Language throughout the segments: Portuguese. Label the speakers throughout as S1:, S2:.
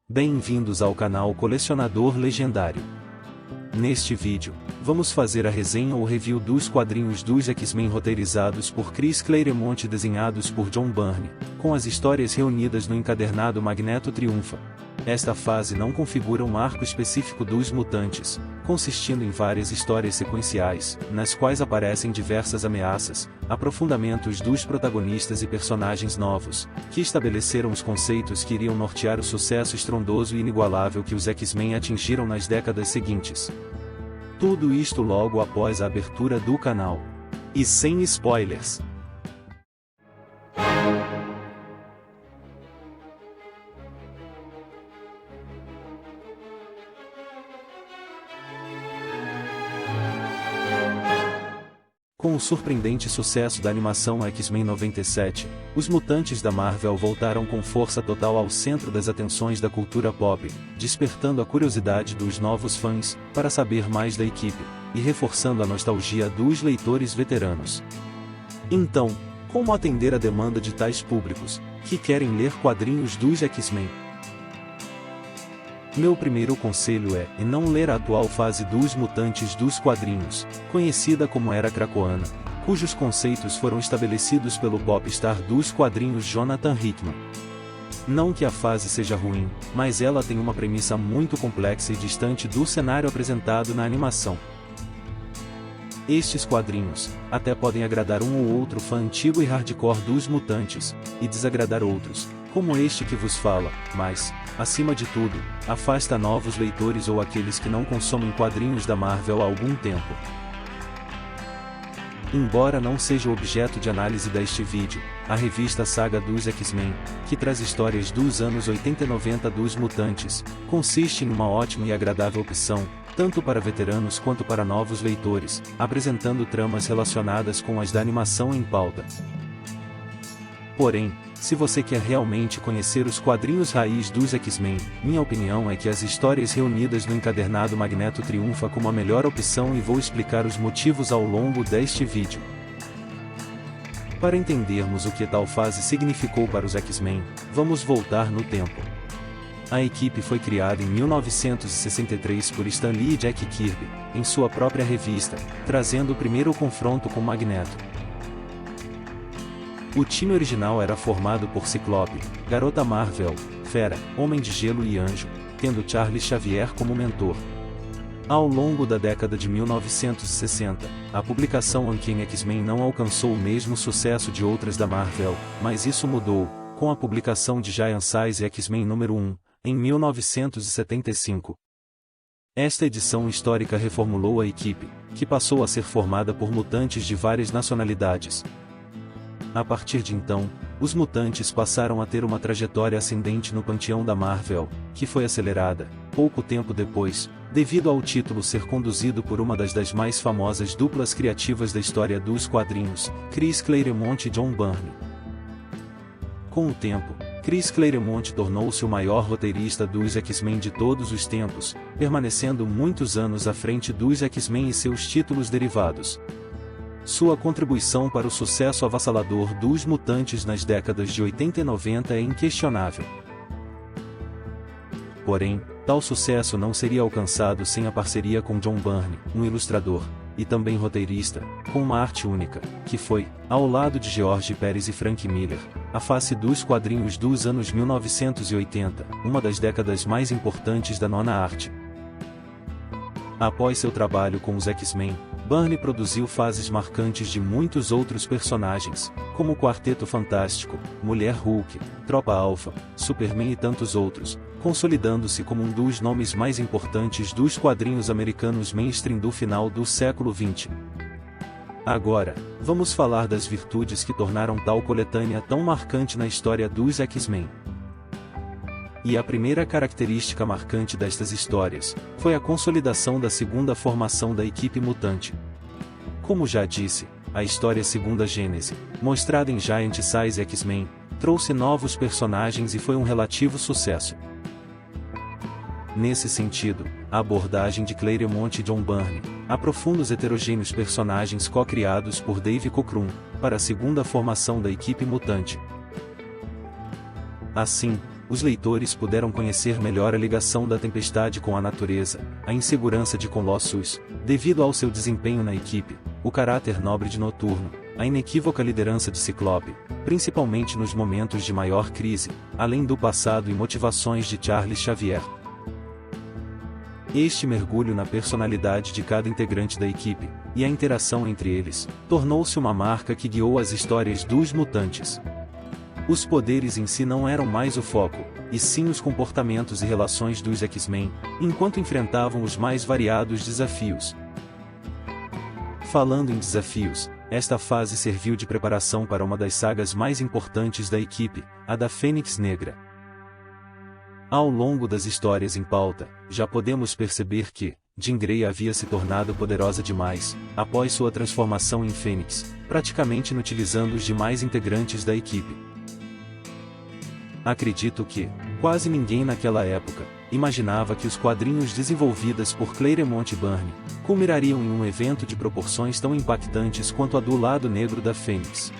S1: Bem-vindos ao canal Colecionador Legendário. Neste vídeo, vamos fazer a resenha ou review dos quadrinhos dos X-Men roteirizados por Chris Claremont e desenhados por John Byrne, com as histórias reunidas no encadernado Magneto Triunfa. Esta fase não configura um arco específico dos mutantes, consistindo em várias histórias sequenciais, nas quais aparecem diversas ameaças, aprofundamentos dos protagonistas e personagens novos, que estabeleceram os conceitos que iriam nortear o sucesso estrondoso e inigualável que os X-Men atingiram nas décadas seguintes. Tudo isto logo após a abertura do canal. E sem spoilers. Com o surpreendente sucesso da animação X-Men 97, os mutantes da Marvel voltaram com força total ao centro das atenções da cultura pop, despertando a curiosidade dos novos fãs para saber mais da equipe, e reforçando a nostalgia dos leitores veteranos. Então, como atender a demanda de tais públicos, que querem ler quadrinhos dos X-Men? Meu primeiro conselho é não ler a atual fase dos mutantes dos quadrinhos, conhecida como Era Krakoana, cujos conceitos foram estabelecidos pelo popstar dos quadrinhos Jonathan Hickman. Não que a fase seja ruim, mas ela tem uma premissa muito complexa e distante do cenário apresentado na animação. Estes quadrinhos até podem agradar um ou outro fã antigo e hardcore dos mutantes, e desagradar outros, como este que vos fala, mas, acima de tudo, afasta novos leitores ou aqueles que não consomem quadrinhos da Marvel há algum tempo. Embora não seja o objeto de análise deste vídeo, a revista Saga dos X-Men, que traz histórias dos anos 80 e 90 dos mutantes, consiste em uma ótima e agradável opção, tanto para veteranos quanto para novos leitores, apresentando tramas relacionadas com as da animação em pauta. Porém, se você quer realmente conhecer os quadrinhos raiz dos X-Men, minha opinião é que as histórias reunidas no encadernado Magneto Triunfa como a melhor opção e vou explicar os motivos ao longo deste vídeo. Para entendermos o que tal fase significou para os X-Men, vamos voltar no tempo. A equipe foi criada em 1963 por Stan Lee e Jack Kirby, em sua própria revista, trazendo o primeiro confronto com Magneto. O time original era formado por Ciclope, Garota Marvel, Fera, Homem de Gelo e Anjo, tendo Charles Xavier como mentor. Ao longo da década de 1960, a publicação Uncanny X-Men não alcançou o mesmo sucesso de outras da Marvel, mas isso mudou, com a publicação de Giant Size X-Men número 1, em 1975. Esta edição histórica reformulou a equipe, que passou a ser formada por mutantes de várias nacionalidades. A partir de então, os mutantes passaram a ter uma trajetória ascendente no panteão da Marvel, que foi acelerada, pouco tempo depois, devido ao título ser conduzido por uma das mais famosas duplas criativas da história dos quadrinhos, Chris Claremont e John Byrne. Com o tempo, Chris Claremont tornou-se o maior roteirista dos X-Men de todos os tempos, permanecendo muitos anos à frente dos X-Men e seus títulos derivados. Sua contribuição para o sucesso avassalador dos mutantes nas décadas de 80 e 90 é inquestionável. Porém, tal sucesso não seria alcançado sem a parceria com John Byrne, um ilustrador, e também roteirista, com uma arte única, que foi, ao lado de George Pérez e Frank Miller, a face dos quadrinhos dos anos 1980, uma das décadas mais importantes da nona arte. Após seu trabalho com os X-Men, Byrne produziu fases marcantes de muitos outros personagens, como o Quarteto Fantástico, Mulher Hulk, Tropa Alpha, Superman e tantos outros, consolidando-se como um dos nomes mais importantes dos quadrinhos americanos mainstream do final do século XX. Agora, vamos falar das virtudes que tornaram tal coletânea tão marcante na história dos X-Men. E a primeira característica marcante destas histórias foi a consolidação da segunda formação da equipe mutante. Como já disse, a história Segunda Gênese, mostrada em Giant Size X-Men, trouxe novos personagens e foi um relativo sucesso. Nesse sentido, a abordagem de Claremont e John Byrne aprofunda os heterogêneos personagens co-criados por Dave Cockrum para a segunda formação da equipe mutante. Assim, os leitores puderam conhecer melhor a ligação da Tempestade com a natureza, a insegurança de Colossus, devido ao seu desempenho na equipe, o caráter nobre de Noturno, a inequívoca liderança de Ciclope, principalmente nos momentos de maior crise, além do passado e motivações de Charles Xavier. Este mergulho na personalidade de cada integrante da equipe, e a interação entre eles, tornou-se uma marca que guiou as histórias dos mutantes. Os poderes em si não eram mais o foco, e sim os comportamentos e relações dos X-Men, enquanto enfrentavam os mais variados desafios. Falando em desafios, esta fase serviu de preparação para uma das sagas mais importantes da equipe, a da Fênix Negra. Ao longo das histórias em pauta, já podemos perceber que Jean Grey havia se tornado poderosa demais, após sua transformação em Fênix, praticamente inutilizando os demais integrantes da equipe. Acredito que, quase ninguém naquela época, imaginava que os quadrinhos desenvolvidos por Claremont e Byrne, culminariam em um evento de proporções tão impactantes quanto a do lado negro da Fênix.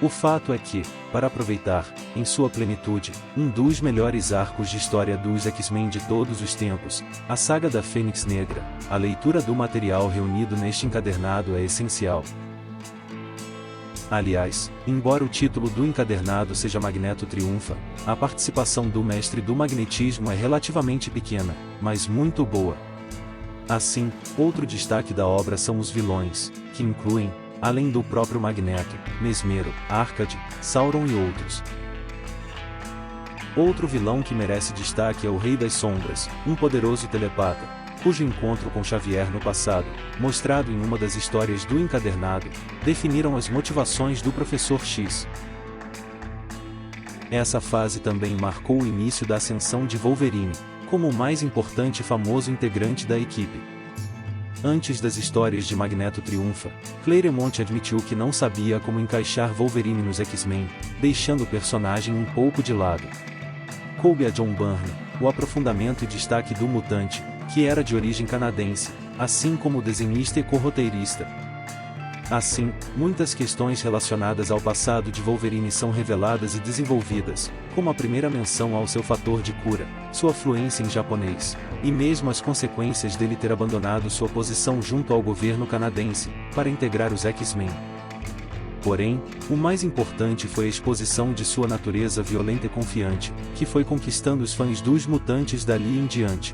S1: O fato é que, para aproveitar, em sua plenitude, um dos melhores arcos de história dos X-Men de todos os tempos, a saga da Fênix Negra, a leitura do material reunido neste encadernado é essencial. Aliás, embora o título do encadernado seja Magneto Triunfa, a participação do Mestre do Magnetismo é relativamente pequena, mas muito boa. Assim, outro destaque da obra são os vilões, que incluem, além do próprio Magneto, Mesmero, Arcade, Sauron e outros. Outro vilão que merece destaque é o Rei das Sombras, um poderoso telepata, cujo encontro com Xavier no passado, mostrado em uma das histórias do encadernado, definiram as motivações do Professor X. Essa fase também marcou o início da ascensão de Wolverine, como o mais importante e famoso integrante da equipe. Antes das histórias de Magneto Triunfa, Claremont admitiu que não sabia como encaixar Wolverine nos X-Men, deixando o personagem um pouco de lado. Coube a John Byrne o aprofundamento e destaque do mutante, que era de origem canadense, assim como o desenhista e co-roteirista. Assim, muitas questões relacionadas ao passado de Wolverine são reveladas e desenvolvidas, como a primeira menção ao seu fator de cura, sua fluência em japonês, e mesmo as consequências dele ter abandonado sua posição junto ao governo canadense, para integrar os X-Men. Porém, o mais importante foi a exposição de sua natureza violenta e confiante, que foi conquistando os fãs dos mutantes dali em diante.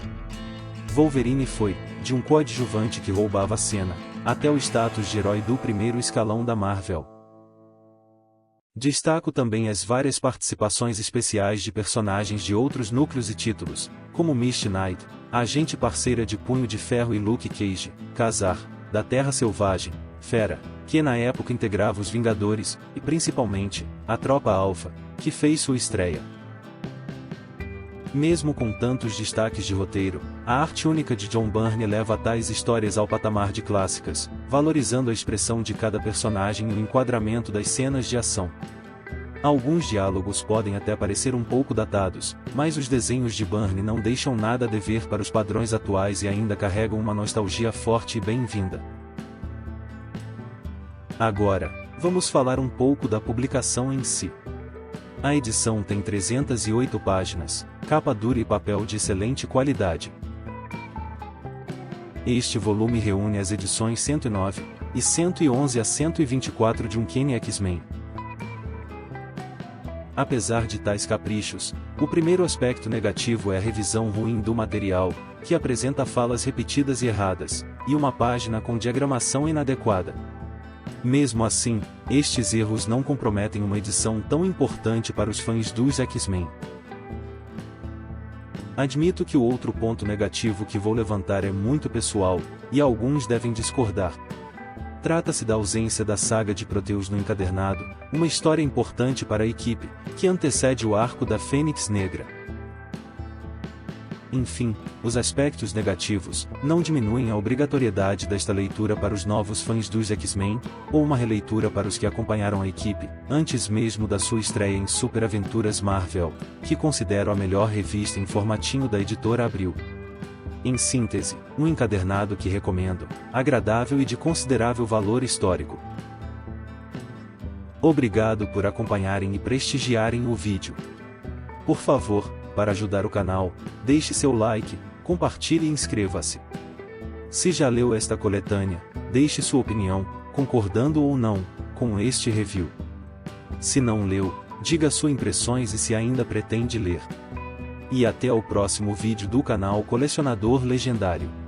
S1: Wolverine foi, de um coadjuvante que roubava a cena, até o status de herói do primeiro escalão da Marvel. Destaco também as várias participações especiais de personagens de outros núcleos e títulos, como Misty Knight, a agente parceira de Punho de Ferro e Luke Cage, Ka-Zar, da Terra Selvagem, Fera, que na época integrava os Vingadores, e principalmente, a Tropa Alpha, que fez sua estreia. Mesmo com tantos destaques de roteiro, a arte única de John Byrne leva tais histórias ao patamar de clássicas, valorizando a expressão de cada personagem e o enquadramento das cenas de ação. Alguns diálogos podem até parecer um pouco datados, mas os desenhos de Byrne não deixam nada a dever para os padrões atuais e ainda carregam uma nostalgia forte e bem-vinda. Agora, vamos falar um pouco da publicação em si. A edição tem 308 páginas, capa dura e papel de excelente qualidade. Este volume reúne as edições 109 e 111 a 124 de Uncanny X-Men. Apesar de tais caprichos, o primeiro aspecto negativo é a revisão ruim do material, que apresenta falas repetidas e erradas, e uma página com diagramação inadequada. Mesmo assim, estes erros não comprometem uma edição tão importante para os fãs dos X-Men. Admito que o outro ponto negativo que vou levantar é muito pessoal, e alguns devem discordar. Trata-se da ausência da saga de Proteus no encadernado, uma história importante para a equipe, que antecede o arco da Fênix Negra. Enfim, os aspectos negativos não diminuem a obrigatoriedade desta leitura para os novos fãs dos X-Men, ou uma releitura para os que acompanharam a equipe, antes mesmo da sua estreia em Super Aventuras Marvel, que considero a melhor revista em formatinho da editora Abril. Em síntese, um encadernado que recomendo, agradável e de considerável valor histórico. Obrigado por acompanharem e prestigiarem o vídeo. Por favor, para ajudar o canal, deixe seu like, compartilhe e inscreva-se. Se já leu esta coletânea, deixe sua opinião, concordando ou não, com este review. Se não leu, diga suas impressões e se ainda pretende ler. E até o próximo vídeo do canal Colecionador Legendário.